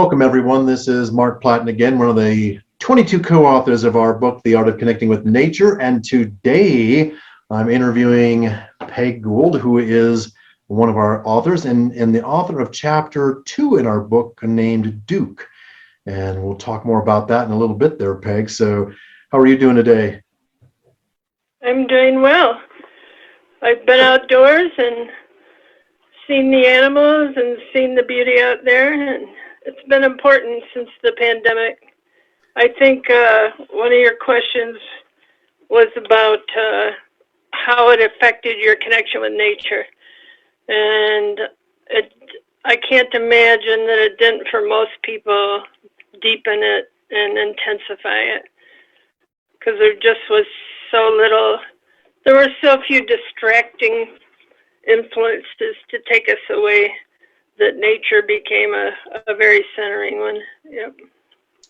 Welcome, everyone. This is Mark Platten again, one of the 22 co-authors of our book, The Art of Connecting with Nature. And today I'm interviewing Peg Gould, who is one of our authors and the author of chapter 2 in our book named Duke. And we'll talk more about that in a little bit there, Peg. So how are you doing today? I'm doing well. I've been outdoors and seen the animals and seen the beauty out there, and it's been important since the pandemic. I think one of your questions was about how it affected your connection with nature. And I can't imagine that it didn't for most people deepen it and intensify it, because there just was so little, there were so few distracting influences to take us away that nature became a very centering one. Yep.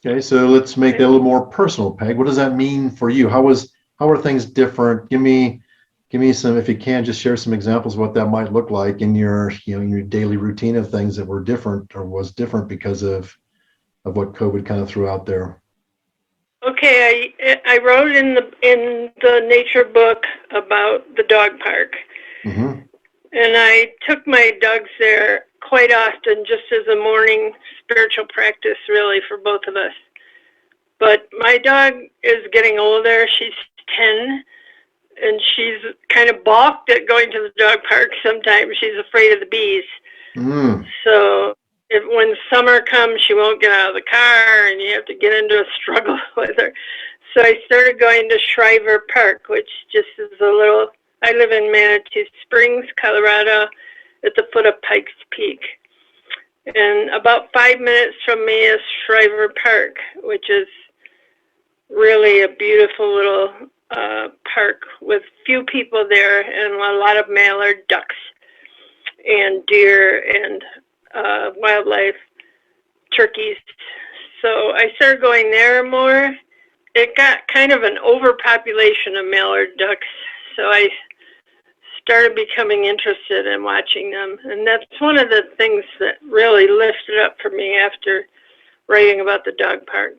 Okay, so let's make that a little more personal, Peg. What does that mean for you? How are things different? Give me some, if you can, just share some examples of what that might look like in your, in your daily routine of things that were different or was different because of what COVID kind of threw out there. Okay, I wrote in the nature book about the dog park. Mm-hmm. And I took my dogs there quite often just as a morning spiritual practice, really, for both of us. But my dog is getting older. She's 10, and she's kind of balked at going to the dog park sometimes. She's afraid of the bees. Mm. So when summer comes, she won't get out of the car, and you have to get into a struggle with her. So I started going to Shriver Park, which just is a little, I live in Manitou Springs, Colorado, at the foot of Pikes Peak. And about 5 minutes from me is Shriver Park, which is really a beautiful little park with few people there and a lot of mallard ducks and deer and wildlife, turkeys. So I started going there more. It got kind of an overpopulation of mallard ducks, so I started becoming interested in watching them. And that's one of the things that really lifted up for me after writing about the dog park.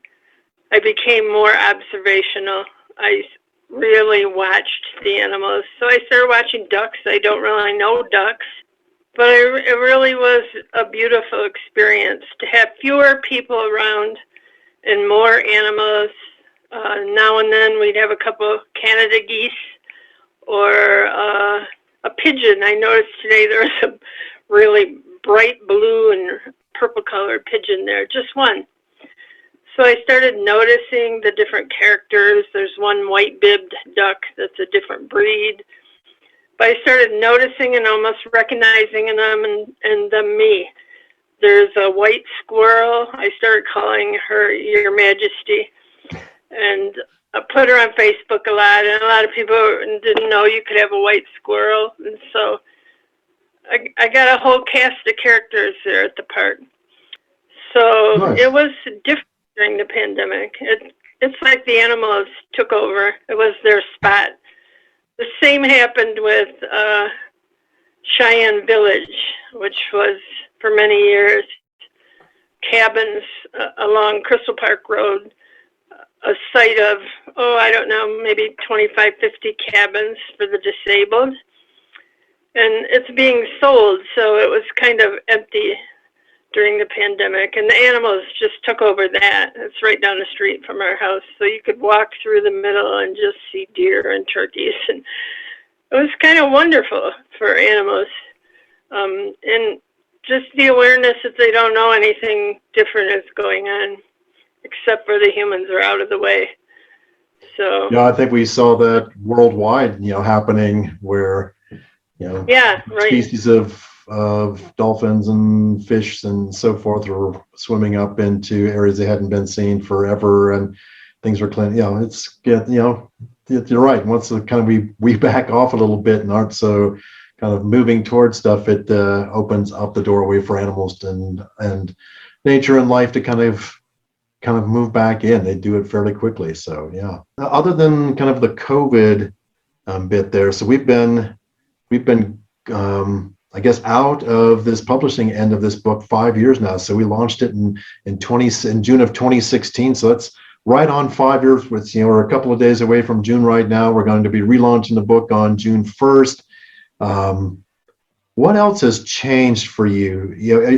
I became more observational. I really watched the animals. So I started watching ducks. I don't really know ducks, but it really was a beautiful experience to have fewer people around and more animals. Now and then we'd have a couple of Canada geese or a pigeon. I noticed today there was a really bright blue and purple colored pigeon there, just one. So I started noticing the different characters. There's one white-bibbed duck that's a different breed. But I started noticing and almost recognizing them and them me. There's a white squirrel. I started calling her Your Majesty. And I put her on Facebook a lot, and a lot of people didn't know you could have a white squirrel. And so I got a whole cast of characters there at the park. So nice. It was different during the pandemic. It's like the animals took over. It was their spot. The same happened with Cheyenne Village, which was for many years cabins along Crystal Park Road, a site of, I don't know, maybe 25, 50 cabins for the disabled. And it's being sold, so it was kind of empty during the pandemic. And the animals just took over that. It's right down the street from our house. So you could walk through the middle and just see deer and turkeys. And it was kind of wonderful for animals. And just the awareness that they don't know anything different is going on, except for the humans are out of the way. So yeah, I think we saw that worldwide, happening where, yeah, right. Species of dolphins and fish and so forth were swimming up into areas they hadn't been seen forever, and things were clean. You're right. Once we back off a little bit and aren't so kind of moving towards stuff, it opens up the doorway for animals and nature and life to kind of move back in. They do it fairly quickly. So yeah. Other than kind of the COVID bit there, so we've been I guess, out of this publishing end of this book 5 years now. So we launched it in June of 2016. So that's right on 5 years. With, we're a couple of days away from June right now. We're going to be relaunching the book on June 1st. What else has changed for you?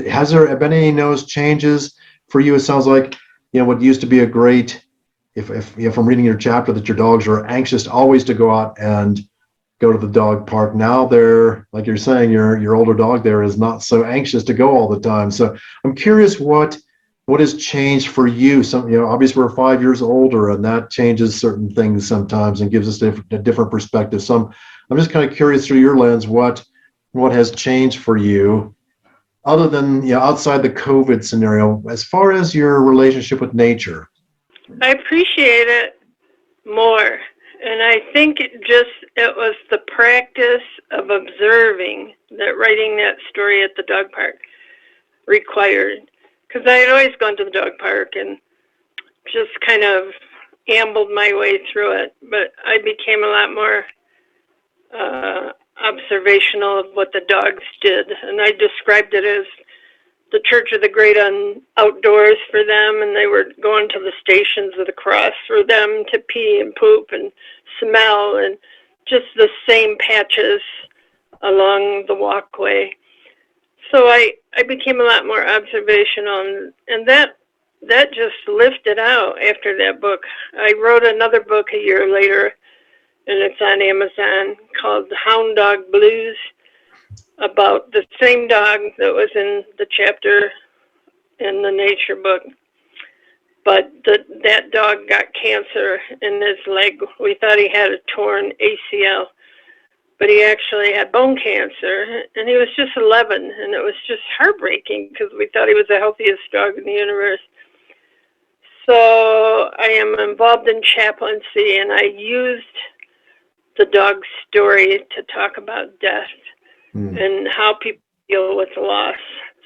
Has there been any of those changes for you? It sounds like, what used to be a great, if I'm reading your chapter, that your dogs are anxious always to go out and go to the dog park. Now they're, like you're saying, your older dog there is not so anxious to go all the time. So I'm curious what has changed for you. Some, obviously we're 5 years older, and that changes certain things sometimes and gives us a different perspective. So I'm just kind of curious through your lens, what has changed for you, other than, outside the COVID scenario, as far as your relationship with nature? I appreciate it more. And I think it was the practice of observing that writing that story at the dog park required. Because I had always gone to the dog park and just kind of ambled my way through it. But I became a lot more observational of what the dogs did. And I described it as the Church of the Great Outdoors for them, and they were going to the Stations of the Cross for them to pee and poop and smell, and just the same patches along the walkway. So I became a lot more observational, and that just lifted out after that book. I wrote another book a year later, and it's on Amazon, called The Hound Dog Blues, about the same dog that was in the chapter in the nature book. But that dog got cancer in his leg. We thought he had a torn ACL, but he actually had bone cancer, and he was just 11, and it was just heartbreaking because we thought he was the healthiest dog in the universe. So I am involved in chaplaincy, and I used the dog's story to talk about death and how people deal with loss.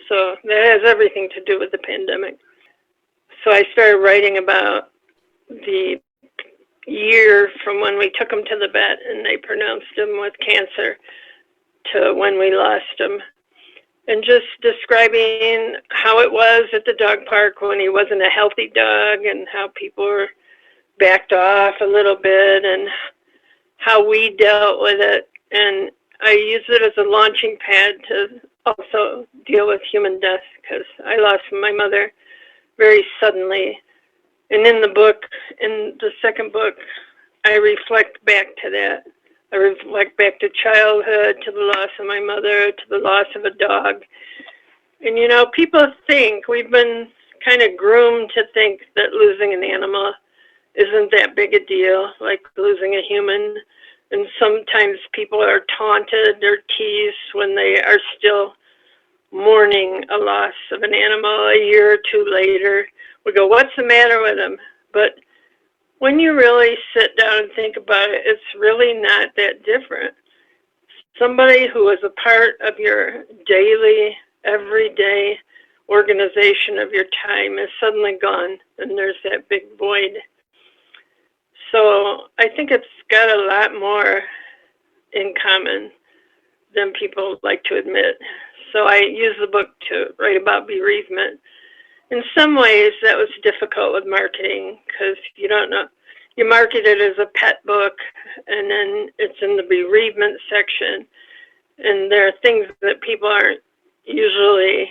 So that has everything to do with the pandemic. So I started writing about the year from when we took him to the vet and they pronounced him with cancer to when we lost him. And just describing how it was at the dog park when he wasn't a healthy dog, and how people were backed off a little bit, and how we dealt with it. And I use it as a launching pad to also deal with human death, because I lost my mother very suddenly. And in the book, in the second book, I reflect back to that. I reflect back to childhood, to the loss of my mother, to the loss of a dog. And people think, we've been kind of groomed to think that losing an animal isn't that big a deal, like losing a human. And sometimes people are taunted or teased when they are still mourning a loss of an animal a year or two later. We go, what's the matter with him? But when you really sit down and think about it, it's really not that different. Somebody who is a part of your daily, everyday organization of your time is suddenly gone, and there's that big void. So I think it's got a lot more in common than people like to admit. So I use the book to write about bereavement. In some ways, that was difficult with marketing, because you don't know. You market it as a pet book, and then it's in the bereavement section. And there are things that people aren't usually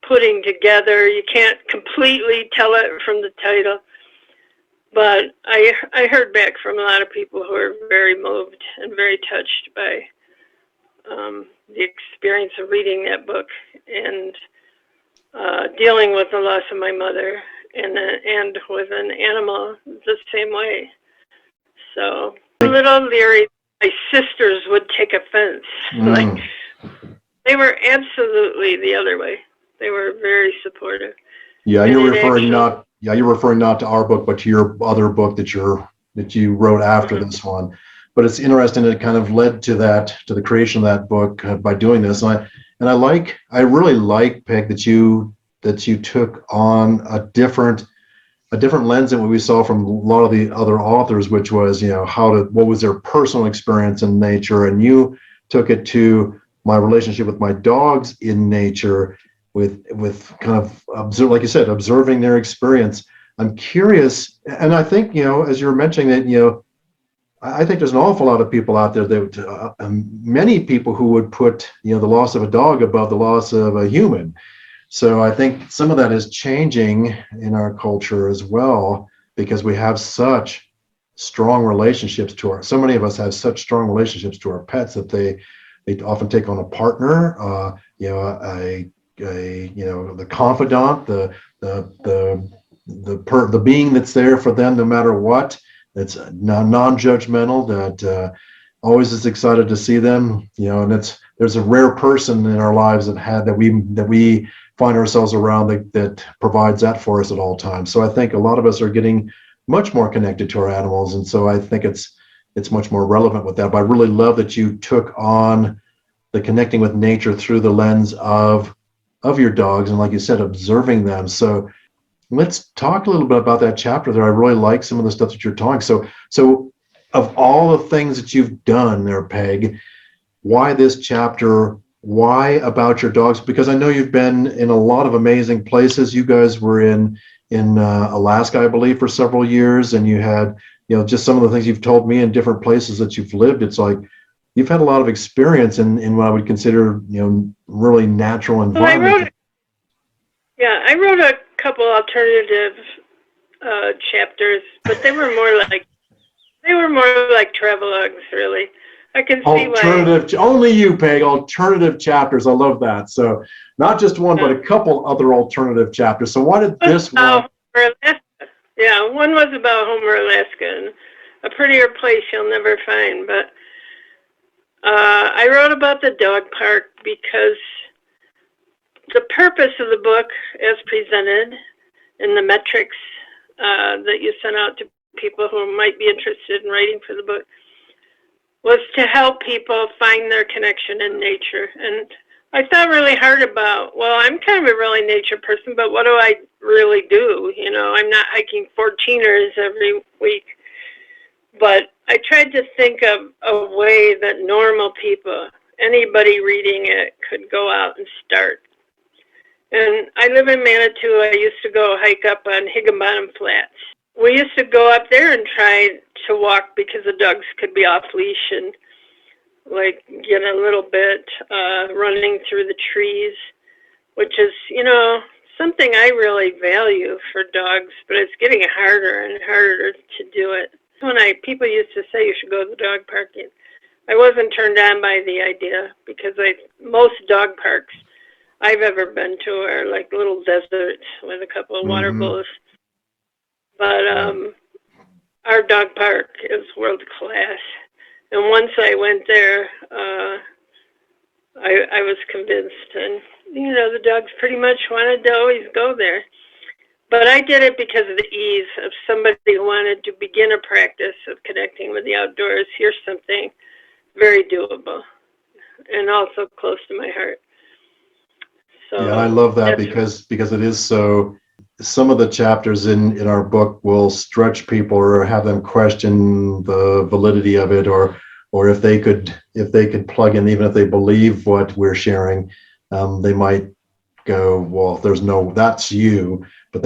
putting together. You can't completely tell it from the title. But I heard back from a lot of people who are very moved and very touched by the experience of reading that book and dealing with the loss of my mother, and with an animal the same way. So a little leery. My sisters would take offense. Like, they were absolutely the other way. They were very supportive. Yeah, you're referring not to our book, but to your other book that you wrote after this one. But it's interesting that it kind of led to the creation of that book by doing this. And I really like, Peg, that you took on a different lens than what we saw from a lot of the other authors, which was, what was their personal experience in nature, and you took it to my relationship with my dogs in nature, with kind of like you said, observing their experience. I'm curious, and I think, as you were mentioning that, I think there's an awful lot of people out there that many people who would put, the loss of a dog above the loss of a human. So I think some of that is changing in our culture as well, because we have such strong relationships so many of us have such strong relationships to our pets that they often take on a partner, the confidant, the being that's there for them no matter what, that's non-judgmental, that always is excited to see them, and there's a rare person in our lives that we find ourselves around that provides that for us at all times. So I think a lot of us are getting much more connected to our animals, and so I think it's much more relevant with that. But I really love that you took on the connecting with nature through the lens of your dogs, and like you said, observing them. So let's talk a little bit about that chapter there. I really like some of the stuff that you're talking. So of all the things that you've done there, Peg, why this chapter? Why about your dogs? Because I know you've been in a lot of amazing places. You guys were in Alaska, I believe, for several years, and you had, just some of the things you've told me in different places that you've lived. It's like you've had a lot of experience in what I would consider, really natural environment. I wrote a couple alternative chapters, but they were more like travelogues, really. I can see why. Only you, Peg. Alternative chapters. I love that. So not just one, but a couple other alternative chapters. So why did this one? Yeah, one was about Homer, Alaska, and a prettier place you'll never find. But I wrote about the dog park because the purpose of the book, as presented in the metrics that you sent out to people who might be interested in writing for the book, was to help people find their connection in nature. And I thought really hard about, I'm kind of a really nature person, but what do I really do? I'm not hiking 14ers every week. But I tried to think of a way that normal people, anybody reading it, could go out and start. And I live in Manitou. I used to go hike up on Higginbottom Flats. We used to go up there and try to walk because the dogs could be off leash and get a little bit running through the trees, which is, something I really value for dogs, but it's getting harder and harder to do it. When people used to say you should go to the dog park, I wasn't turned on by the idea because most dog parks I've ever been to are like little deserts with a couple of water bowls. But our dog park is world class. And once I went there, I was convinced. And, the dogs pretty much wanted to always go there. But I did it because of the ease of somebody who wanted to begin a practice of connecting with the outdoors. Here's something very doable and also close to my heart. So yeah, I love that because it is so. Some of the chapters in our book will stretch people or have them question the validity of it, or if they could plug in, even if they believe what we're sharing, they might go, well, that's you, but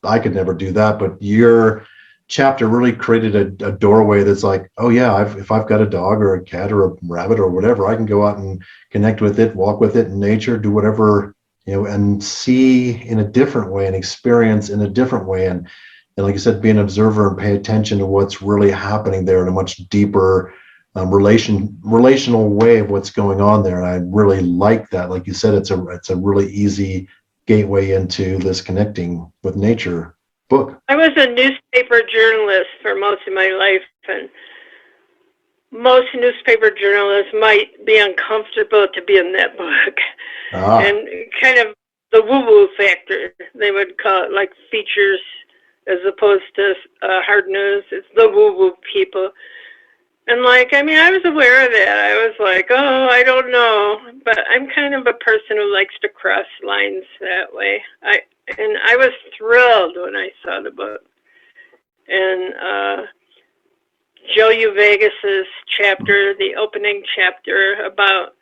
I could never do that. But your chapter really created a doorway that's like, oh yeah, if I've got a dog or a cat or a rabbit or whatever, I can go out and connect with it, walk with it in nature, do whatever, and see in a different way and experience in a different way. And like you said, be an observer and pay attention to what's really happening there in a much deeper relational way of what's going on there. And I really like that. Like you said, it's a really easy gateway into this connecting with nature book. I was a newspaper journalist for most of my life, and most newspaper journalists might be uncomfortable to be in that book. And kind of the woo-woo factor, they would call it, like features as opposed to hard news. It's the woo-woo people. And I was aware of that. I was like, oh, I don't know. But I'm kind of a person who likes to cross lines that way. I was thrilled when I saw the book. And Joe Vegas's chapter, the opening chapter about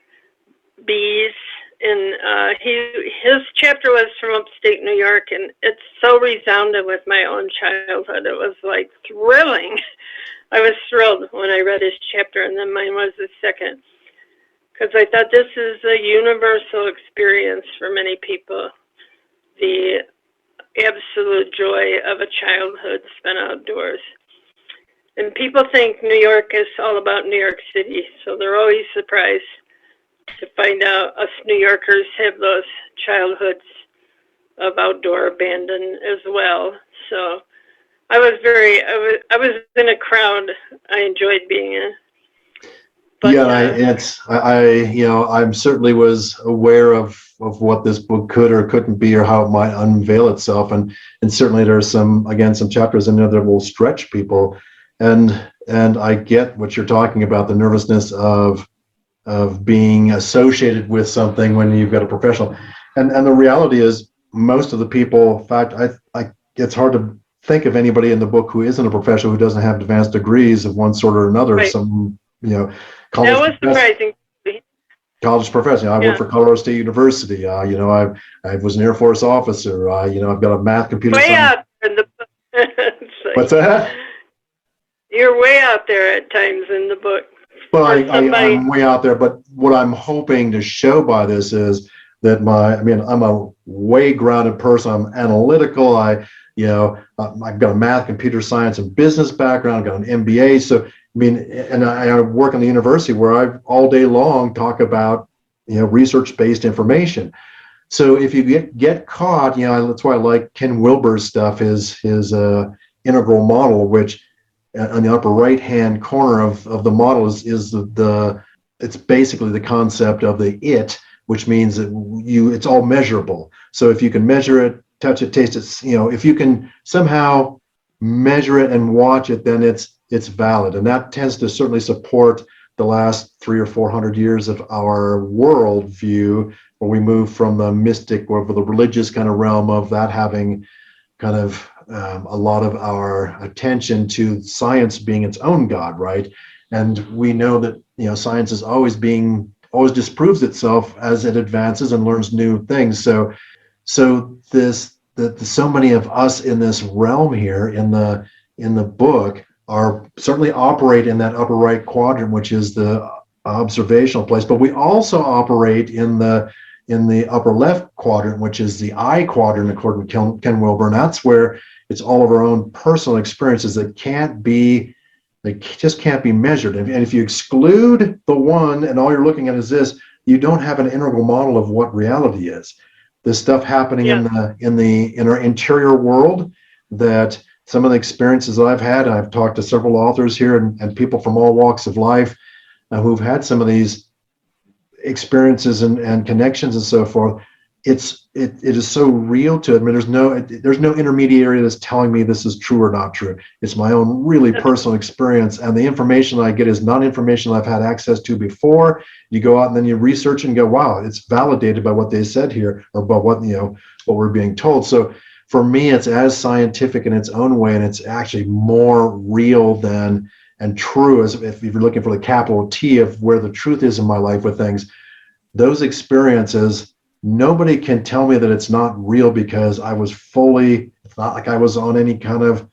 bees, and his chapter was from upstate New York, and it so resounded with my own childhood. It was like thrilling. I was thrilled when I read his chapter, and then mine was the second, because I thought this is a universal experience for many people, the absolute joy of a childhood spent outdoors. And people think New York is all about New York City, so they're always surprised to find out us New Yorkers have those childhoods of outdoor abandon as well. So I was in a crowd I enjoyed being in. But, yeah, I certainly was aware of what this book could or couldn't be, or how it might unveil itself, and certainly there's some chapters in there that will stretch people, and I get what you're talking about, the nervousness of being associated with something when you've got a professional, and the reality is most of the people, in fact, I it's hard to think of anybody in the book who isn't a professional, who doesn't have advanced degrees of one sort or another. Right. Some, that was surprising. College professor. I work for Colorado State University. I was an Air Force officer. I've got a math computer way science. Out in the like, What's that? You're way out there at times in the book. Well, I'm way out there, but what I'm hoping to show by this is that I'm a way grounded person. I'm analytical. I've got a math, computer science, and business background. I've got an MBA. So, and I work in the university where I all day long talk about, research-based information. So if you get caught, that's why I like Ken Wilber's stuff, his integral model, which on the upper right-hand corner of the model is it's basically the concept of the it, which means that it's all measurable. So if you can measure it, touch it, taste it, if you can somehow measure it and watch it, then it's valid. And that tends to certainly support the last 300 or 400 years of our world view, where we move from the mystic or the religious kind of realm of that having kind of a lot of our attention to science being its own God, right? And we know that science is always disproves itself as it advances and learns new things. So so many of us in this realm here in the book are certainly operate in that upper right quadrant, which is the observational place, but we also operate in the upper left quadrant, which is the I quadrant, according to Ken Wilber. And that's where it's all of our own personal experiences that just can't be measured. And if you exclude the one and all you're looking at is this, you don't have an integral model of what reality is. This stuff happening in our interior world, that some of the experiences that I've had, I've talked to several authors here and people from all walks of life who've had some of these experiences and connections and so forth. It is so real to it. I mean, there's no intermediary that's telling me this is true or not true. It's my own really personal experience, and the information I get is not information I've had access to before. You go out and then you research and go, wow, it's validated by what they said here, or by what we're being told. So for me, it's as scientific in its own way, and it's actually more real than and true, as if you're looking for the capital T of where the truth is in my life with things. Those experiences, nobody can tell me that it's not real, because it's not like I was on any kind of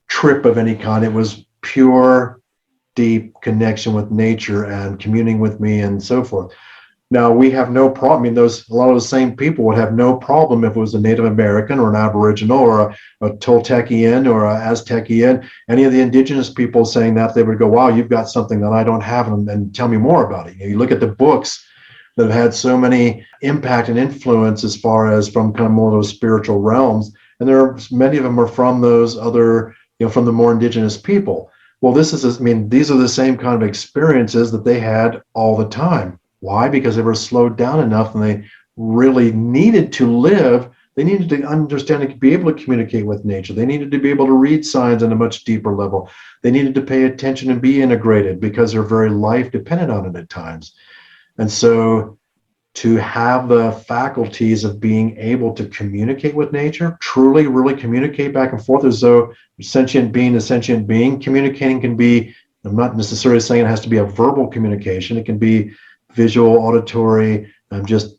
trip of any kind. It was pure, deep connection with nature and communing with me and so forth. Now, we have no problem. I mean, a lot of the same people would have no problem if it was a Native American or an Aboriginal or a Toltecian or a Aztecian, any of the indigenous people saying that, they would go, wow, you've got something that I don't have, and tell me more about it. You look at the books that have had so many impact and influence as far as from kind of more of those spiritual realms, and many of them are from those other, from the more indigenous people. Well, these are the same kind of experiences that they had all the time. Why? Because they were slowed down enough, and they really needed to live. They needed to understand and be able to communicate with nature. They needed to be able to read signs on a much deeper level. They needed to pay attention and be integrated, because their very life depended on it at times. And so to have the faculties of being able to communicate with nature, truly, really communicate back and forth as though sentient being to sentient being, communicating can be I'm not necessarily saying it has to be a verbal communication. It can be visual, auditory, just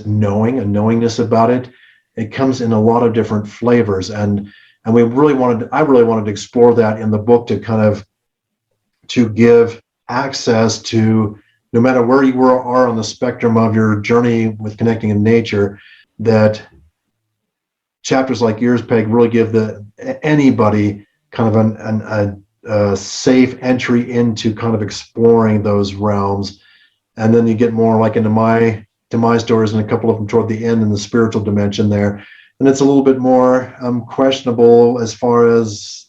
knowing, a knowingness about it. It comes in a lot of different flavors, and I really wanted to explore that in the book, to kind of to give access to, no matter where you are on the spectrum of your journey with connecting in nature, that chapters like yours, Peg, really give anybody kind of a safe entry into kind of exploring those realms. And then you get more like into my stories, and a couple of them toward the end in the spiritual dimension there. And it's a little bit more questionable as far as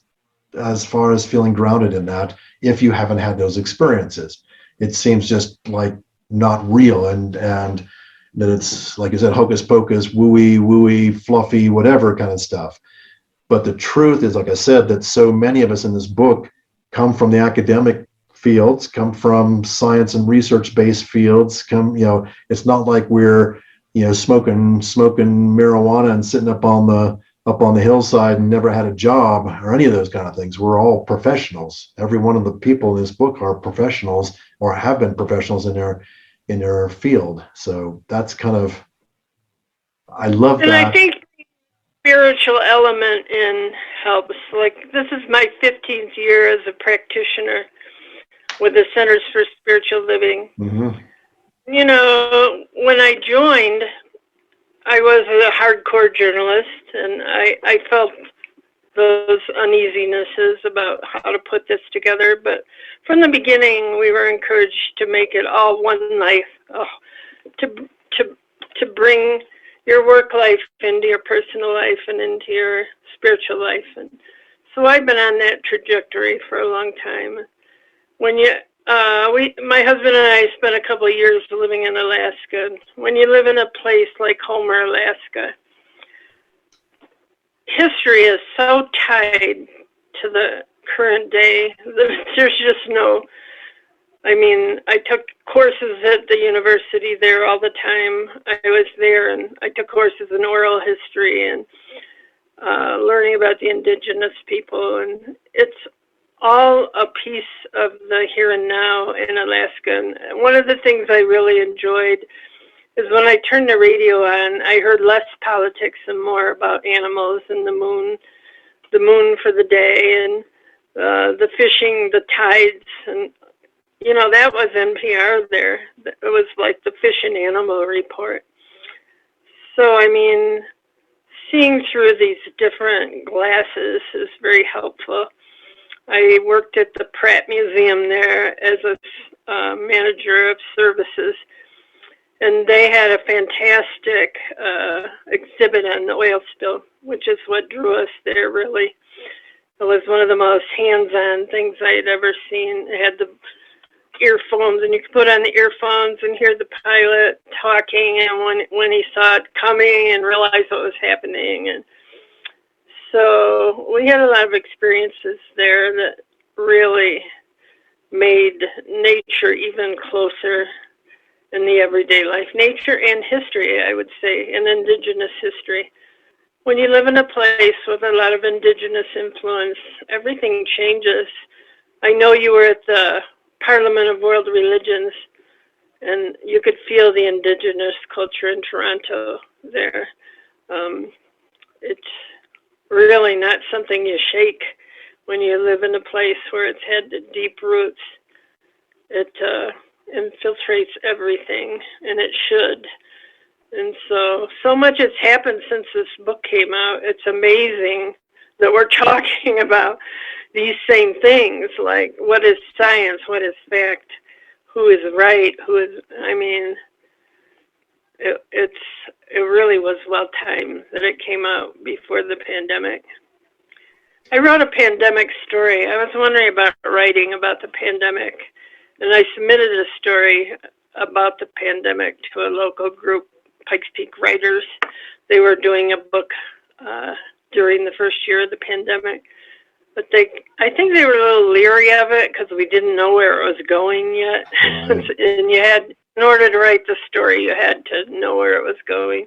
feeling grounded in that, if you haven't had those experiences. It seems just like not real, and that it's, like I said, hocus pocus, wooey, fluffy, whatever kind of stuff. But the truth is, like I said, that so many of us in this book come from the academic fields, come from science and research-based fields. It's not like we're, smoking marijuana and sitting up on the hillside and never had a job or any of those kind of things. We're all professionals. Every one of the people in this book are professionals, or have been professionals in their field. So that's kind of, I love and that. I think spiritual element in helps. Like, this is my 15th year as a practitioner with the Centers for Spiritual Living. Mm-hmm. When I joined, I was a hardcore journalist, and I felt those uneasinesses about how to put this together. But from the beginning, we were encouraged to make it all one life, to bring your work life into your personal life and into your spiritual life. And so I've been on that trajectory for a long time. My husband and I spent a couple of years living in Alaska. When you live in a place like Homer, Alaska, history is so tied to the current day that there's just no, I took courses at the university there all the time. I was there, and I took courses in oral history and learning about the indigenous people, and it's all a piece of the here and now in Alaska. And one of the things I really enjoyed is when I turned the radio on, I heard less politics and more about animals and the moon for the day, and the fishing, the tides, and that was NPR there. It was like the Fish and Animal Report. So seeing through these different glasses is very helpful. I worked at the Pratt Museum there as a manager of services, and they had a fantastic exhibit on the oil spill, which is what drew us there, really. It was one of the most hands-on things I had ever seen. It had the earphones, and you could put on the earphones and hear the pilot talking, and when he saw it coming and realized what was happening. And so we had a lot of experiences there that really made nature even closer in the everyday life. Nature and history, I would say, and indigenous history. When you live in a place with a lot of indigenous influence, everything changes. I know you were at the Parliament of World Religions, and you could feel the indigenous culture in Toronto there. It's really not something you shake when you live in a place where it's had deep roots. It infiltrates everything, and it should. And so much has happened since this book came out. It's amazing that we're talking about these same things, like what is science, what is fact, who is right, it really was well timed that it came out before the pandemic. I wrote a pandemic story. I was wondering about writing about the pandemic, and I submitted a story about the pandemic to a local group, Pikes Peak Writers. They were doing a book during the first year of the pandemic, but I think they were a little leery of it because we didn't know where it was going yet. Right. And in order to write the story, you had to know where it was going.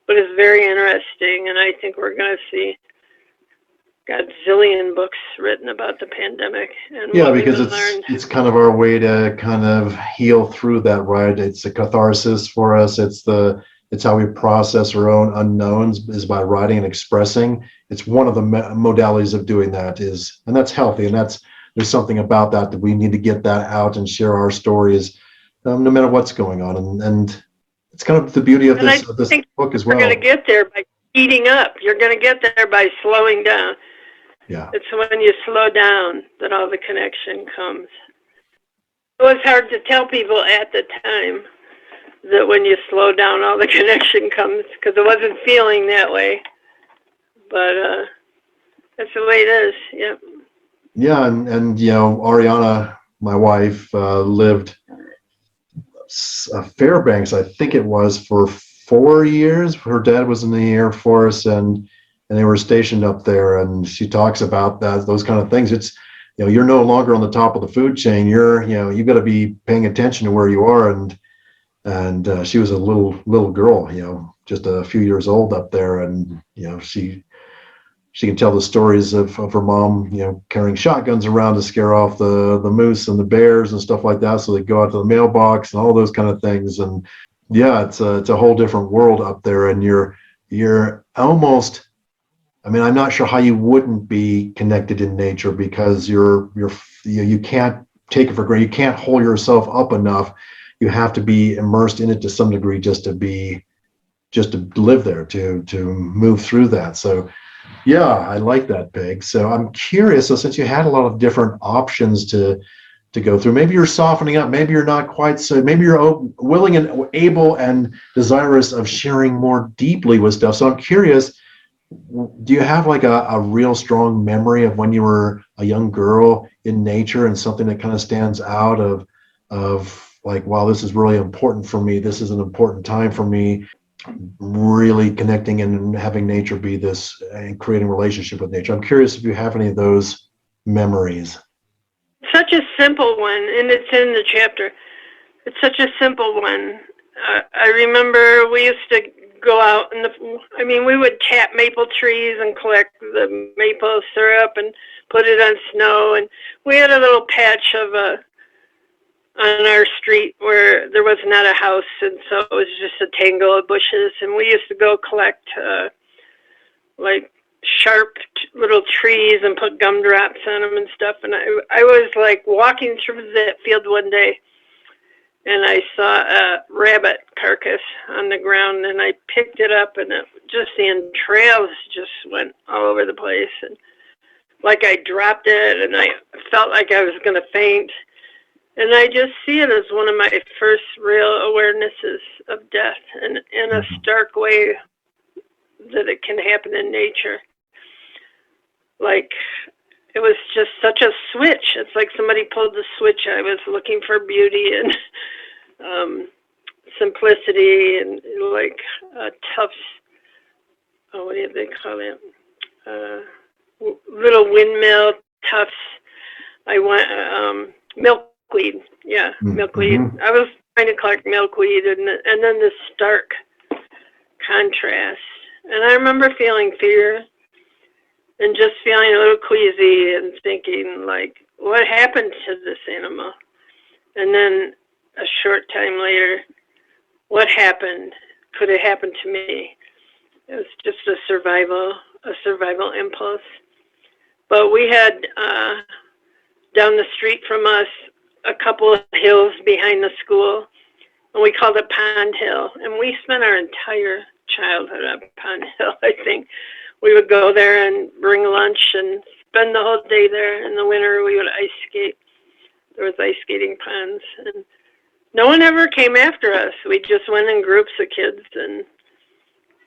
But it's very interesting, and I think we're going to see gazillion books written about the pandemic and Yeah, what we because learned. it's kind of our way to kind of heal through that, right? It's a catharsis for us. It's how we process our own unknowns is by writing and expressing. It's one of the modalities of doing that and that's healthy. And there's something about that we need to get that out and share our stories, no matter what's going on. And it's kind of the beauty of this book as well. You're going to get there by speeding up. You're going to get there by slowing down. Yeah. It's when you slow down that all the connection comes. It was hard to tell people at the time that when you slow down, all the connection comes, because it wasn't feeling that way. But that's the way it is. Yep. Yeah, and Ariana, my wife, lived Fairbanks, I think it was, for 4 years. Her dad was in the Air Force, and they were stationed up there. And she talks about those kind of things. It's you're no longer on the top of the food chain. You've got to be paying attention to where you are. And she was a little girl, just a few years old up there, and she can tell the stories of her mom, carrying shotguns around to scare off the moose and the bears and stuff like that. So they go out to the mailbox and all those kind of things. And yeah, it's a whole different world up there. And you're almost, I'm not sure how you wouldn't be connected in nature, because you can't take it for granted. You can't hold yourself up enough. You have to be immersed in it to some degree just to live there, to move through that. So yeah, I like that, Peg. So I'm curious, so since you had a lot of different options to go through, maybe you're softening up, maybe you're not quite so, maybe you're willing and able and desirous of sharing more deeply with stuff. So I'm curious, do you have like a real strong memory of when you were a young girl in nature, and something that kind of stands out of like, wow, this is really important for me, this is an important time for me, really connecting and having nature be this and creating a relationship with nature? I'm curious if you have any of those memories. Such a simple one, and it's in the chapter. It's such a simple one. I remember we used to go out we would tap maple trees and collect the maple syrup and put it on snow. And we had a little patch on our street where there was not a house, and so it was just a tangle of bushes, and we used to go collect like sharp little trees and put gumdrops on them and stuff. And I was like walking through that field one day, and I saw a rabbit carcass on the ground, and I picked it up, and the entrails just went all over the place, and like I dropped it, and I felt like I was going to faint. And I just see it as one of my first real awarenesses of death, and in a stark way that it can happen in nature. Like, it was just such a switch. It's like somebody pulled the switch. I was looking for beauty and simplicity and like tufts. What do they call it? Little windmill tufts. I went milkweed. Yeah, milkweed. I was trying to collect milkweed, and then the stark contrast. And I remember feeling fear and just feeling a little queasy and thinking, like, what happened to this animal? And then a short time later, what happened? Could it happen to me? It was just a survival impulse. But we had down the street from us a couple of hills behind the school, and we called it Pond Hill. And we spent our entire childhood on Pond Hill, I think. We would go there and bring lunch and spend the whole day there. In the winter, we would ice skate. There was ice skating ponds, and no one ever came after us. We just went in groups of kids, and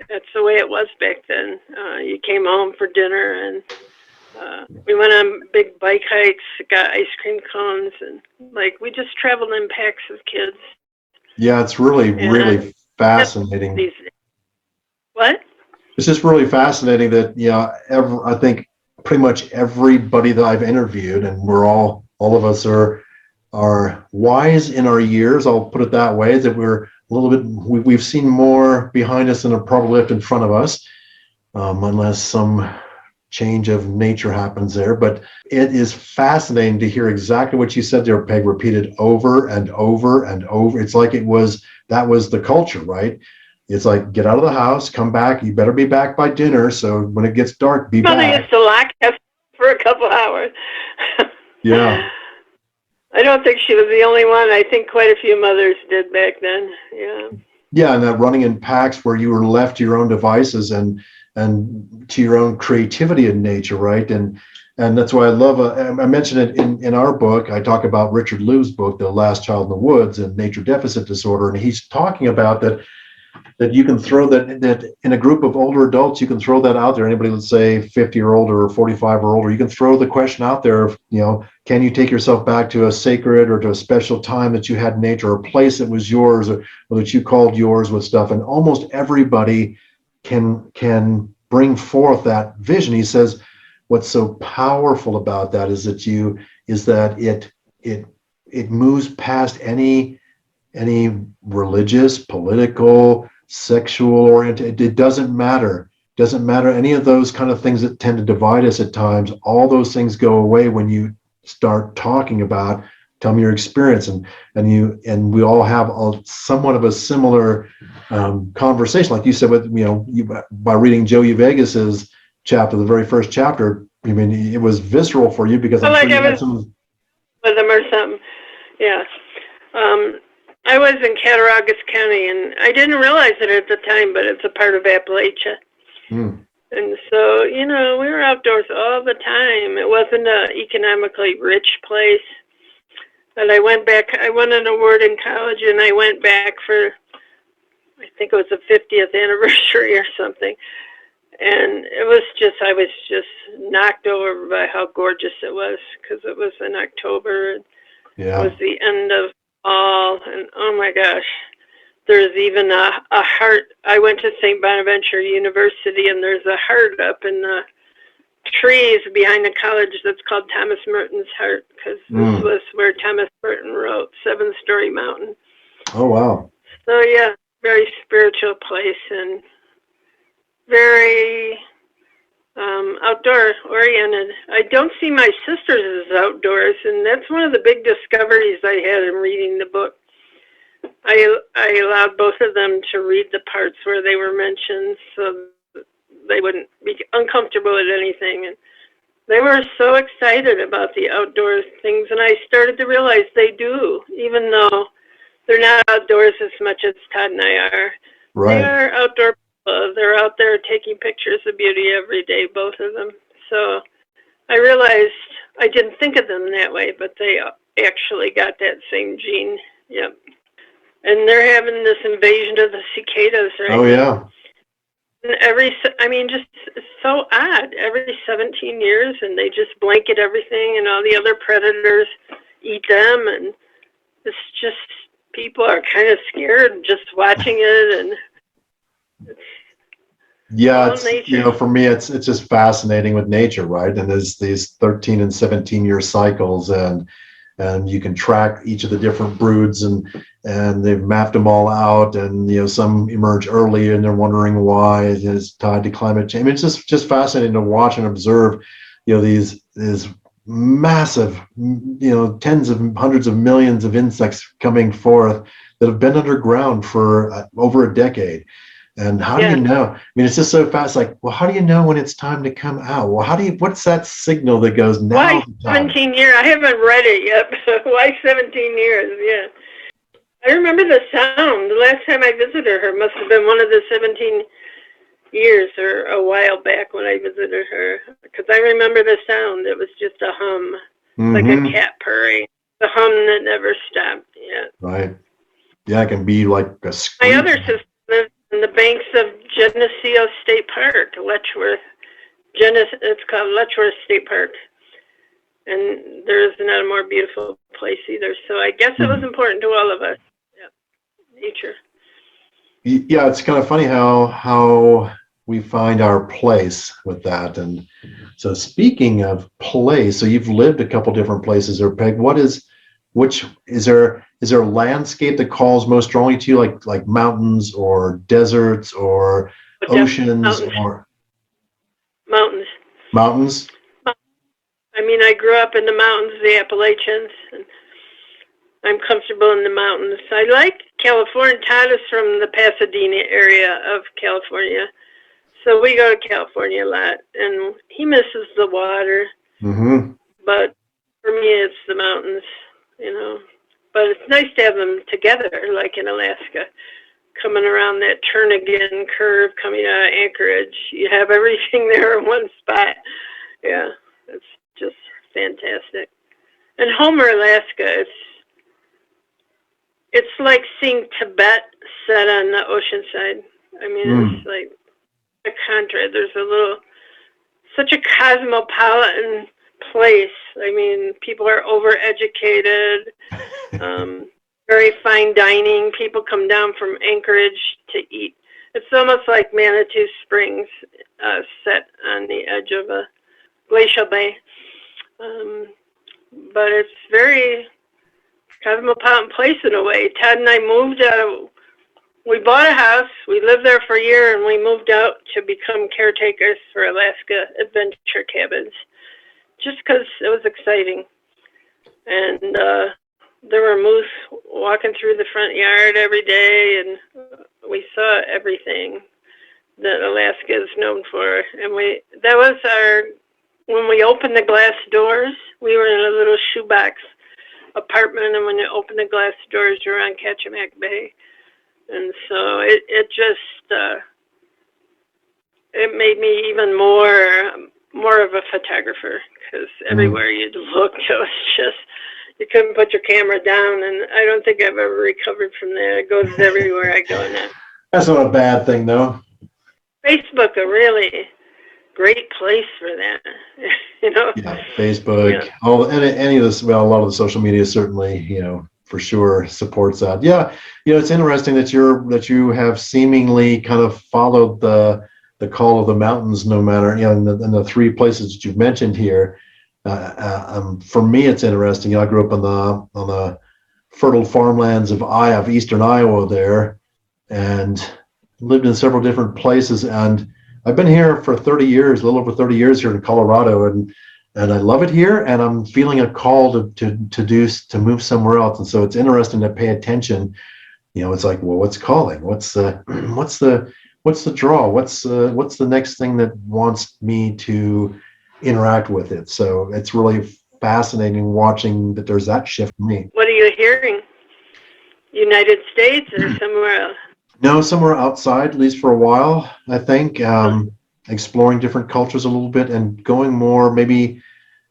that's the way it was back then. You came home for dinner, and we went on big bike hikes, got ice cream cones, and like we just traveled in packs of kids. Yeah, it's really fascinating. What? It's just really fascinating that I think pretty much everybody that I've interviewed, and we're all of us are wise in our years. I'll put it that way. That we're a little bit. We've seen more behind us than a probably left in front of us, unless some change of nature happens there. But it is fascinating to hear exactly what you said there, Peg, repeated over and over and over. It's like that was the culture, right? It's like, get out of the house, come back. You better be back by dinner. So when it gets dark, be Mother back. used to lock us for a couple hours. Yeah. I don't think she was the only one. I think quite a few mothers did back then. Yeah. Yeah, and that running in packs where you were left to your own devices and to your own creativity in nature, right? And that's why I love. I mentioned it in our book. I talk about Richard Lou's book, The Last Child in the Woods, and nature deficit disorder, and he's talking about that you can throw that in a group of older adults, you can throw that out there. Anybody, let's say 50 or older or 45 or older, you can throw the question out there of, can you take yourself back to a sacred or to a special time that you had in nature, or a place that was yours, or that you called yours with stuff. And almost everybody can bring forth that vision. He says, what's so powerful about that is that it moves past any religious, political, sexual oriented. It doesn't matter. Doesn't matter any of those kind of things that tend to divide us at times. All those things go away when you start talking about, tell me your experience, and we all have somewhat of a similar conversation, like you said, with by reading Joey Vegas's chapter, the very first chapter. I mean, it was visceral for you because I'm sure you had some with them or something. Yeah. I was in Cattaraugus County, and I didn't realize it at the time, but it's a part of Appalachia. Mm. And so, we were outdoors all the time. It wasn't an economically rich place. But I went back. I won an award in college, and I went back for, I think it was the 50th anniversary or something. And I was just knocked over by how gorgeous it was, because it was in October. And Yeah. It was the end of fall, and oh my gosh, there's even a heart. I went to St. Bonaventure University, and there's a heart up in the trees behind the college that's called Thomas Merton's Heart, because this was where Thomas Merton wrote Seven Story Mountain. Oh, wow. So yeah, very spiritual place and very outdoor oriented. I don't see my sisters as outdoors, and that's one of the big discoveries I had in reading the book. I allowed both of them to read the parts where they were mentioned so they wouldn't be uncomfortable at anything. And they were so excited about the outdoors things, and I started to realize they do, even though they're not outdoors as much as Todd and I are. Right. They are outdoor. They're out there taking pictures of beauty every day, both of them. So I realized I didn't think of them that way, but they actually got that same gene. Yep. And they're having this invasion of the cicadas right Oh, yeah. And just it's so odd. Every 17 years, and they just blanket everything, and all the other predators eat them, and it's just, people are kind of scared just watching it, and yeah, it's, for me, it's just fascinating with nature, right? And there's these 13 and 17 year cycles, and you can track each of the different broods, and they've mapped them all out, and some emerge early, and they're wondering why. It's tied to climate change. I mean, it's just fascinating to watch and observe, these massive, tens of hundreds of millions of insects coming forth that have been underground for over a decade. And how do you know? I mean, it's just so fast. Like, well, how do you know when it's time to come out? Well, what's that signal that goes now? Why 17 years? I haven't read it yet. Why 17 years? Yeah. I remember the sound. The last time I visited her must have been one of the 17 years or a while back when I visited her. Because I remember the sound. It was just a hum, like a cat purring. The hum that never stopped. Yeah. Right. Yeah, it can be like a scream. My other sister lives in the banks of Geneseo State Park, Letchworth. It's called Letchworth State Park. And there's not a more beautiful place either. So I guess it was important to all of us. Yeah. Nature. Yeah, it's kind of funny how we find our place with that. And so speaking of place, so you've lived a couple different places there, Peg. Is there a landscape that calls most strongly to you, like mountains or deserts or oceans? Mountains. Mountains? I mean, I grew up in the mountains, the Appalachians, and I'm comfortable in the mountains. I like California. Todd is from the Pasadena area of California, so we go to California a lot, and he misses the water. Mm-hmm. But for me, it's the mountains, you know. But it's nice to have them together, like in Alaska, coming around that Turnagain curve coming out of Anchorage. You have everything there in one spot. Yeah, it's just fantastic. And Homer, Alaska, it's like seeing Tibet set on the ocean side. I mean, it's like a contrast. There's such a cosmopolitan place. I mean, people are overeducated, very fine dining. People come down from Anchorage to eat. It's almost like Manitou Springs, set on the edge of a glacial bay. But it's very cosmopolitan place in a way. Todd and I moved out. We bought a house. We lived there for a year, and we moved out to become caretakers for Alaska adventure cabins, just because it was exciting. And there were moose walking through the front yard every day, and we saw everything that Alaska is known for. And when we opened the glass doors, we were in a little shoebox apartment, and when you open the glass doors, you're on Kachemak Bay. And so it just it made me even more of a photographer, because everywhere you looked, it was just, you couldn't put your camera down, and I don't think I've ever recovered from that. It goes everywhere I go now. That's not a bad thing, though. Facebook, a really great place for that. You know. Yeah, Facebook, any of this. Well, a lot of the social media certainly, for sure supports that. Yeah, it's interesting that you have seemingly kind of followed the call of the mountains, no matter in the three places that you've mentioned here. For me, it's interesting. I grew up on the fertile farmlands of eastern Iowa there, and lived in several different places. And I've been here for 30 years, a little over 30 years here in Colorado, and I love it here. And I'm feeling a call to move somewhere else. And so it's interesting to pay attention. It's like, well, what's calling? What's the draw? What's the next thing that wants me to interact with it? So it's really fascinating watching that there's that shift for me. What are you hearing? United States or somewhere else? No, somewhere outside, at least for a while, I think. Exploring different cultures a little bit and going more, maybe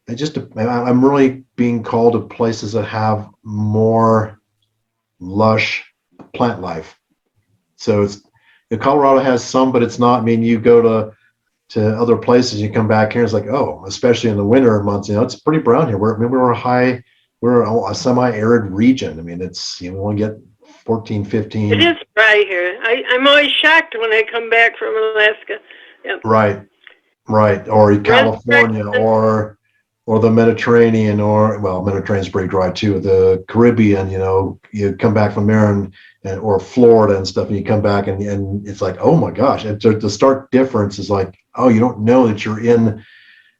I'm really being called to places that have more lush plant life. So Colorado has some, but it's not. I mean, you go to other places, you come back here, it's like, oh, especially in the winter months, it's pretty brown here. We're a semi-arid region. I mean, it's, we only get 14, 15. It is dry here. I'm always shocked when I come back from Alaska. Yep. Right. Or California, or the Mediterranean, Mediterranean's pretty dry too. The Caribbean, you come back from there or Florida and stuff, and you come back and it's like, oh my gosh. And the stark difference is like, oh, you don't know that you're in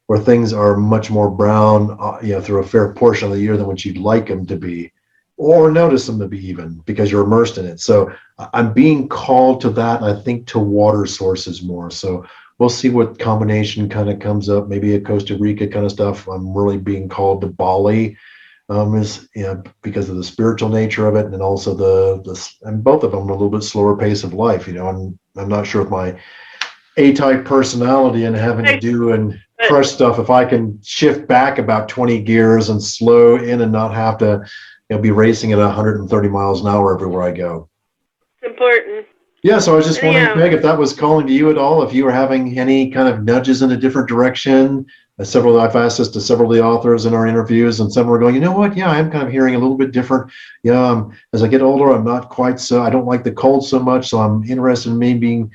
where things are much more brown, through a fair portion of the year than what you'd like them to be, or notice them to be, even because you're immersed in it. So I'm being called to that, and I think to water sources more. So we'll see what combination kind of comes up, maybe a Costa Rica kind of stuff. I'm really being called to Bali, because of the spiritual nature of it, and also and both of them a little bit slower pace of life. I'm not sure if my A-type personality and having to do and crush stuff, if I can shift back about 20 gears and slow in and not have to be racing at 130 miles an hour everywhere I go. Important. Yeah, so I was just wondering, Peg, if that was calling to you at all, if you were having any kind of nudges in a different direction. I've asked this to several of the authors in our interviews, and some were going, you know what? Yeah, I'm kind of hearing a little bit different. As I get older, I'm not quite so, I don't like the cold so much, so I'm interested in me being,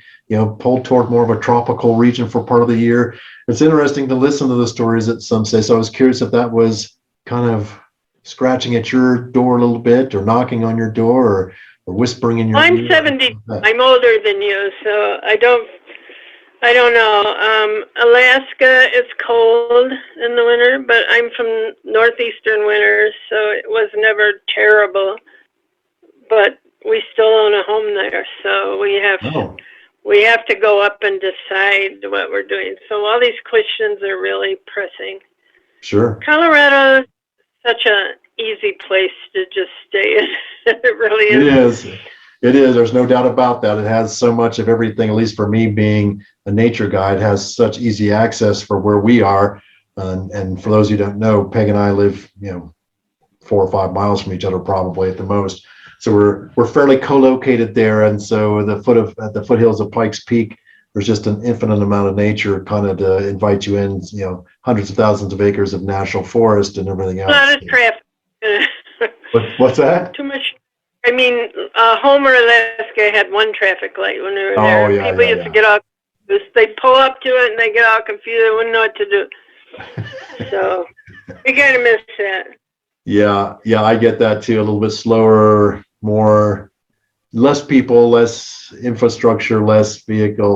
pulled toward more of a tropical region for part of the year. It's interesting to listen to the stories that some say. So I was curious if that was kind of scratching at your door a little bit, or knocking on your door, or whispering in your ear. I'm 70. I'm older than you, so I don't I don't know. Alaska, it's cold in the winter, but I'm from northeastern winters, so it was never terrible. But we still own a home there, so Oh, we have to go up and decide what we're doing. So all these questions are really pressing. sure. Colorado is such an easy place to just stay in. It really It is. is. It is. There's no doubt about that. It has so much of everything, at least for me being a nature guide, has such easy access for where we are. And for those who don't know, Peg and I live, 4 or 5 miles from each other, probably at the most. So we're fairly co-located there. And so at the foothills of Pikes Peak, there's just an infinite amount of nature kind of to invite you in, hundreds of thousands of acres of national forest and everything A lot else. of traffic. What's that? Too much. I mean, Homer, Alaska had one traffic light when we were Oh, there. yeah, People yeah, used to get all confused. They'd pull up to it and they get all confused. They wouldn't know what to do. So we kind of miss that. Yeah, I get that too. A little bit slower, less people, less infrastructure,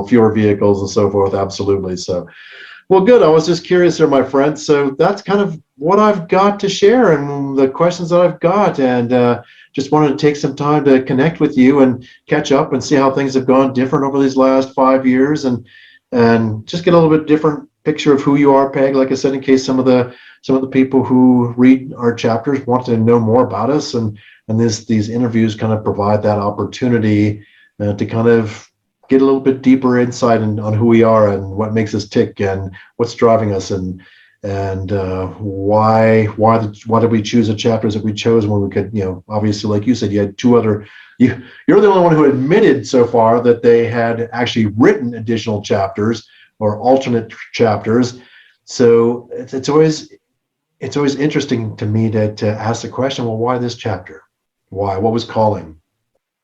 fewer vehicles and so forth. Absolutely. So, well, good. I was just curious there, my friend. So that's kind of what I've got to share and the questions that I've got. And just wanted to take some time to connect with you and catch up and see how things have gone different over these last 5 years and just get a little bit different picture of who you are, Peg. Like I said, in case some of the people who read our chapters want to know more about us, and these interviews kind of provide that opportunity to kind of get a little bit deeper insight on who we are and what makes us tick and what's driving us and why did we choose the chapters that we chose when we could, obviously, like you said, you had two other. You're the only one who admitted so far that they had actually written additional chapters or alternate chapters. So it's always interesting to me to ask the question, well, why this chapter? Why? What was calling?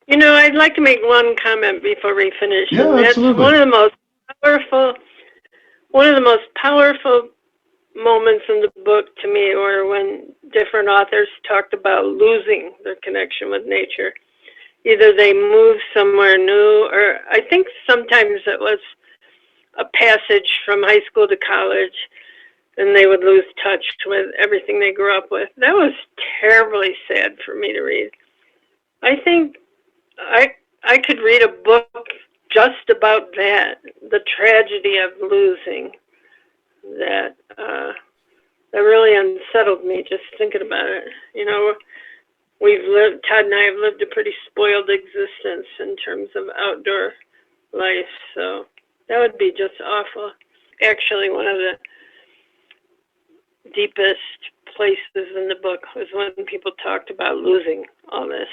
I'd like to make one comment before we finish. Yeah, and that's absolutely. one of the most powerful moments in the book to me were when different authors talked about losing their connection with nature. Either they moved somewhere new, or I think sometimes it was a passage from high school to college, and they would lose touch with everything they grew up with. That was terribly sad for me to read. I think I could read a book just about that, the tragedy of losing. That really unsettled me just thinking about it. Todd and I have lived a pretty spoiled existence in terms of outdoor life, so that would be just awful. Actually, one of the deepest places in the book was when people talked about losing all this,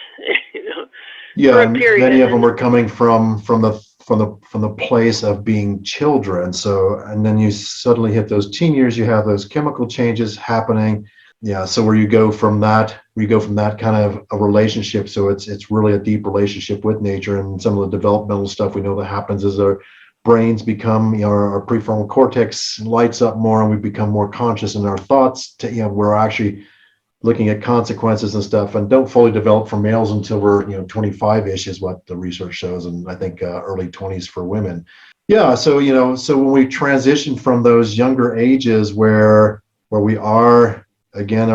Yeah, for a period. many of them were coming from the place of being children. So, and then you suddenly hit those teen years, you have those chemical changes happening. Yeah, so where you go from that kind of a relationship. So it's really a deep relationship with nature, and some of the developmental stuff we know that happens as our brains become, our prefrontal cortex lights up more, and we become more conscious in our thoughts. We're actually looking at consequences and stuff, and don't fully develop for males until we're 25-ish is what the research shows, and I think early 20s for women. Yeah, so when we transition from those younger ages where we are again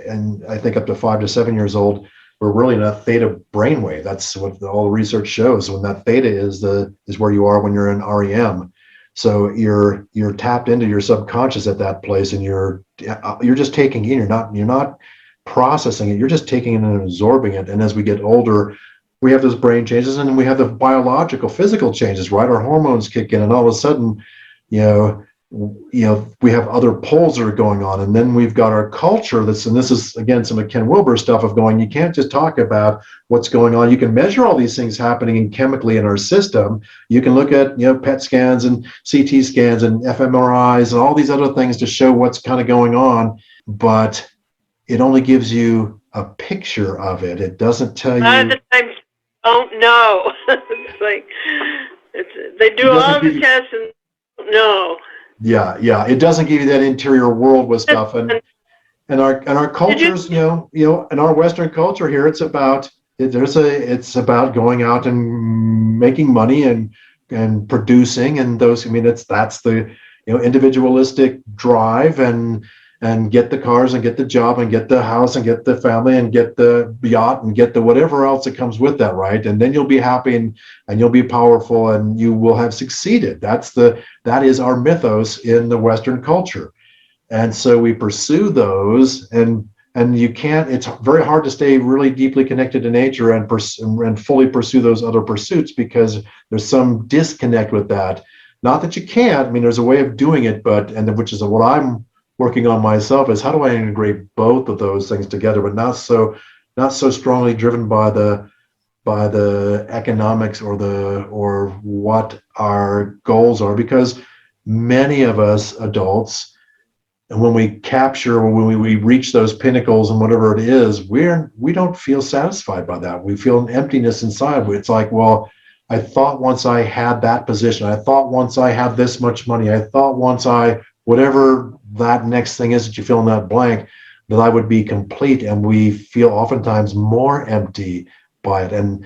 and I think up to 5 to 7 years old, we're really in a theta brainwave. That's what all the research shows. When that theta is where you are when you're in REM. So you're tapped into your subconscious at that place, and you're just taking in. You're not processing it. You're just taking it and absorbing it. And as we get older, we have those brain changes, and then we have the biological, physical changes. Right, our hormones kick in, and all of a sudden, we have other poles that are going on, and then we've got our culture. And this is again some of Ken Wilber's stuff of going. You can't just talk about what's going on. You can measure all these things happening chemically in our system. You can look at PET scans and CT scans and fMRIs and all these other things to show what's kind of going on, but it only gives you a picture of it. It doesn't tell you. A lot of the times, don't know. It's like they do all the tests and don't know. Yeah, it doesn't give you that interior world with stuff, and our cultures, in our Western culture here, it's about going out and making money and and producing, and those, I mean, that's the, individualistic drive, and get the cars and get the job and get the house and get the family and get the yacht and get the whatever else that comes with that, right? And then you'll be happy, and you'll be powerful, and you will have succeeded. That is our mythos in the Western culture. And so we pursue those, and you can't, it's very hard to stay really deeply connected to nature and fully pursue those other pursuits, because there's some disconnect with that. Not that you can't, I mean, there's a way of doing it, which is what I'm working on myself, is how do I integrate both of those things together, but not so strongly driven by the economics or what our goals are, because many of us adults, and when we capture, or when we reach those pinnacles and whatever it is, we don't feel satisfied by that. We feel an emptiness inside. It's like, well, I thought once I had that position, I thought once I had this much money, I thought once I, whatever that next thing is that you fill in that blank, that I would be complete. And we feel oftentimes more empty by it. And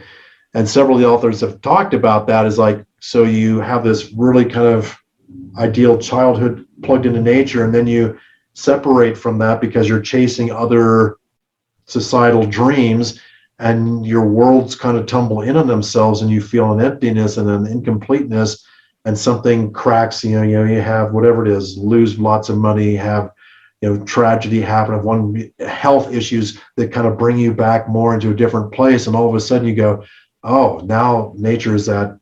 several of the authors have talked about that, is like, so you have this really kind of ideal childhood plugged into nature, and then you separate from that because you're chasing other societal dreams, and your worlds kind of tumble in on themselves, and you feel an emptiness and an incompleteness, and something cracks. You have whatever it is, lose lots of money, have tragedy happen, one health issues that kind of bring you back more into a different place, and all of a sudden you go, oh, now nature is that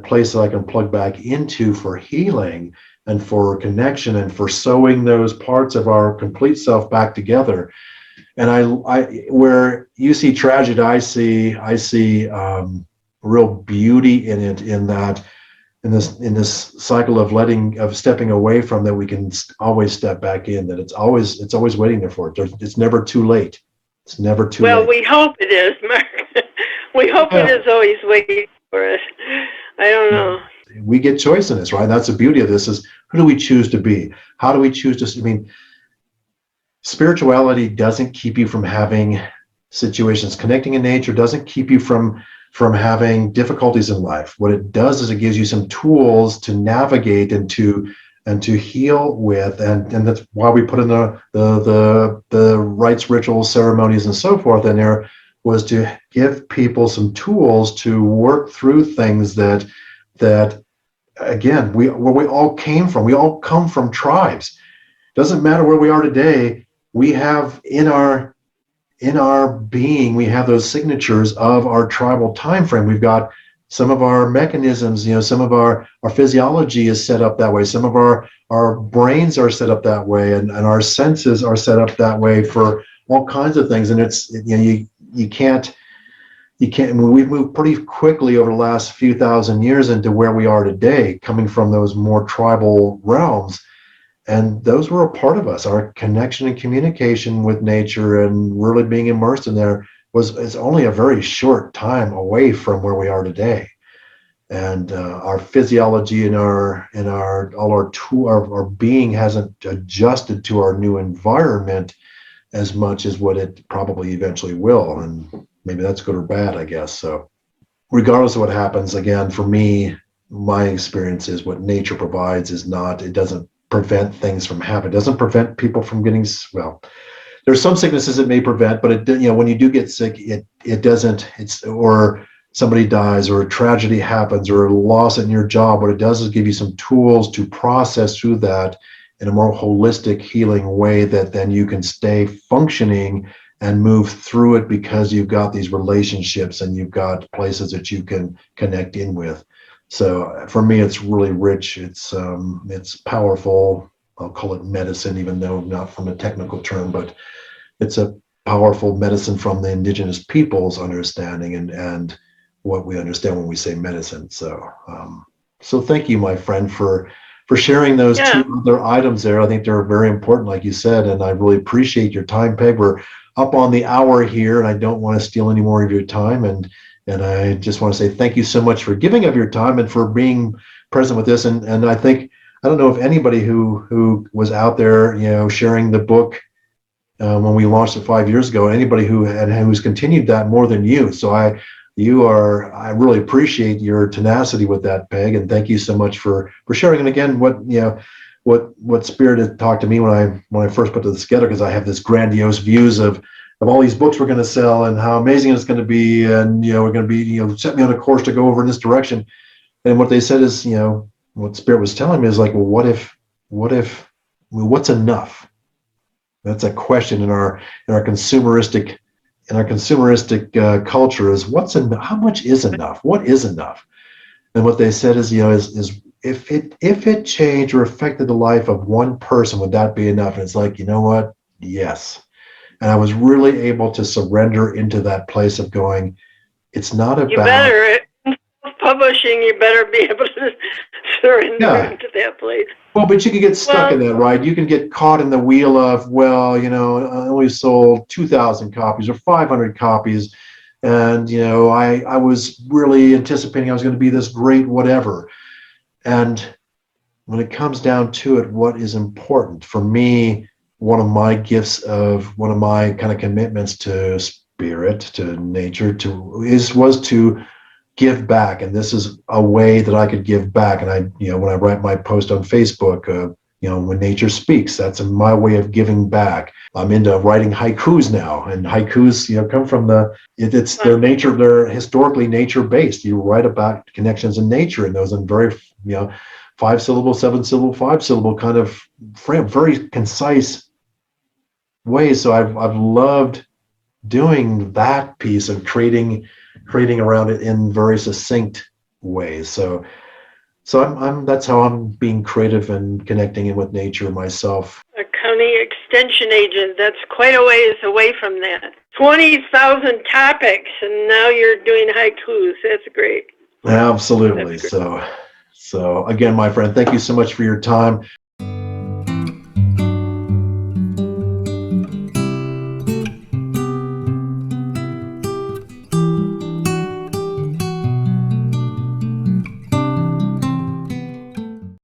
place that I can plug back into for healing and for connection and for sewing those parts of our complete self back together. And I where you see tragedy, I see real beauty in it, in this cycle of stepping away from that, we can always step back in, that it's always waiting there for it. It's never too late. It's never too late. Well, we hope it is, Mark. We hope it is always waiting for us. I don't know. We get choice in this, right? That's the beauty of this, is who do we choose to be? How do we choose to, I mean, spirituality doesn't keep you from having situations. Connecting in nature doesn't keep you from having difficulties in life. What it does is it gives you some tools to navigate and to heal with, and that's why we put in the rites, rituals, ceremonies, and so forth in there, was to give people some tools to work through things that again, where we all came from. We all come from tribes. Doesn't matter where we are today. We have in our being, we have those signatures of our tribal time frame. We've got some of our mechanisms, some of our physiology is set up that way. Some of our brains are set up that way, and our senses are set up that way for all kinds of things. And it's, you can't, I mean, we've moved pretty quickly over the last few thousand years into where we are today, coming from those more tribal realms. And those were a part of us. Our connection and communication with nature and really being immersed in there is only a very short time away from where we are today. And our physiology and our being hasn't adjusted to our new environment as much as what it probably eventually will. And maybe that's good or bad, I guess. So regardless of what happens, again, for me, my experience is what nature provides is not, it doesn't prevent things from happening. It doesn't prevent people from getting, well, there's some sicknesses it may prevent, but it, when you do get sick, it doesn't, or somebody dies, or a tragedy happens, or a loss in your job. What it does is give you some tools to process through that in a more holistic, healing way, that then you can stay functioning and move through it, because you've got these relationships and you've got places that you can connect in with. So for me, it's really rich. It's powerful. I'll call it medicine, even though not from a technical term, but it's a powerful medicine from the indigenous people's understanding and what we understand when we say medicine. So so thank you, my friend, for sharing those two other items there. I think they're very important, like you said, and I really appreciate your time, Peg. We're up on the hour here, and I don't want to steal any more of your time. And I just want to say thank you so much for giving up your time and for being present with this. And I think, I don't know if anybody who was out there, sharing the book when we launched it 5 years ago, anybody who's continued that more than you. So I I really appreciate your tenacity with that, Peg, and thank you so much for sharing. And again, what spirited talked to me when I first put this together, because I have this grandiose views of all these books we're going to sell and how amazing it's going to be, and we're going to be set me on a course to go over in this direction. And what they said is, what Spirit was telling me is like, well, what's enough? That's a question in our consumeristic culture, is what's enough? How much is enough? What is enough? And what they said is, is if it changed or affected the life of one person, would that be enough? And it's like, you know what? Yes. And I was really able to surrender into that place of going, it's not about... You better, publishing, you better be able to surrender into that place. Well, but you can get stuck in that, right? You can get caught in the wheel of, well, I only sold 2,000 copies or 500 copies. And, I was really anticipating I was going to be this great whatever. And when it comes down to it, what is important for me, one of my kind of commitments to Spirit, to nature, was to give back. And this is a way that I could give back. And when I write my post on Facebook, when nature speaks, that's my way of giving back. I'm into writing haikus now, and haikus, come from they're historically nature based. You write about connections in nature, and those in very, 5-syllable, 7-syllable, 5-syllable kind of frame, very concise ways. So I've loved doing that piece of creating around it in very succinct ways. So that's how I'm being creative and connecting in with nature myself. A county extension agent, that's quite a ways away from that. 20,000 topics, and now you're doing haikus. That's great. Absolutely. That's great. So again, my friend, thank you so much for your time.